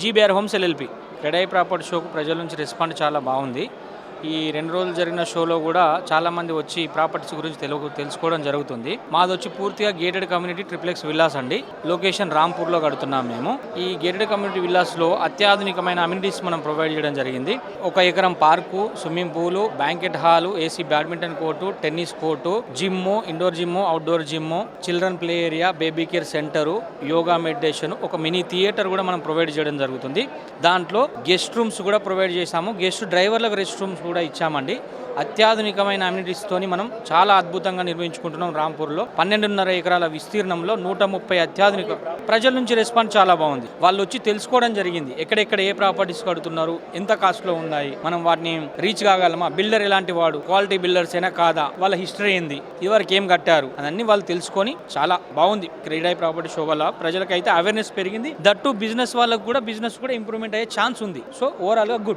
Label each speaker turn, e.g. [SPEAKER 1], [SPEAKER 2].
[SPEAKER 1] GBR Homes LLP. CREDAI property షోకు ప్రజల నుంచి రెస్పాండ్ చాలా బాగుంది. ఈ 2 రోజులు జరిగిన షోలో కూడా చాలామంది వచ్చి ప్రాపర్టీస్ గురించి తెలుసుకోవడం జరుగుతుంది. మాది వచ్చి పూర్తిగా గేటెడ్ కమ్యూనిటీ ట్రిప్లెక్స్ విల్లాస్ అండి. లొకేషన్ రాంపూర్లో కడుతున్నాం మేము. ఈ గేటెడ్ కమ్యూనిటీ విల్లాస్లో అత్యాధునికమైన అమ్యూనిటీస్ మనం ప్రొవైడ్ చేయడం జరిగింది. 1 ఎకరం park, swimming pool, banquet hall, AC badminton court, tennis court, gym, indoor gym, outdoor gym, children play area, baby care centre, yoga meditation, ఒక మినీ థియేటర్ కూడా మనం ప్రొవైడ్ చేయడం జరుగుతుంది. దాంట్లో గెస్ట్ రూమ్స్ కూడా ప్రొవైడ్ చేశాము. గెస్ట్ డ్రైవర్లకు రెస్ట్ రూమ్స్ కూడా ఇచ్చామండి. అత్యాధునికమైన అమ్యూనిటీస్తోని మనం చాలా అద్భుతంగా నిర్వహించుకుంటున్నాం. రాంపూర్లో 12.5 ఎకరాల విస్తీర్ణంలో 130 అత్యాధునిక. ప్రజల నుంచి రెస్పాన్స్ చాలా బాగుంది. వాళ్ళు వచ్చి తెలుసుకోవడం జరిగింది, ఎక్కడెక్కడ ఏ ప్రాపర్టీస్ కడుతున్నారు, ఎంత కాస్ట్లో ఉన్నాయి, మనం వాటిని రీచ్ కాగలమా, బిల్డర్ ఎలాంటి వాడు, క్వాలిటీ బిల్డర్స్ అయినా కాదా, వాళ్ళ హిస్టరీ ఏంది, ఇదివరకు ఏం కట్టారు, అదన్నీ వాళ్ళు తెలుసుకొని చాలా బాగుంది. క్రెడై ప్రాపర్టీ షో వల్ల ప్రజలకైతే అవేర్నెస్ పెరిగింది. దట్టు బిజినెస్ వాళ్ళకు కూడా బిజినెస్ కూడా ఇంప్రూవ్మెంట్ అయ్యే ఛాన్స్ ఉంది. సో ఓవరాల్గా గుడ్.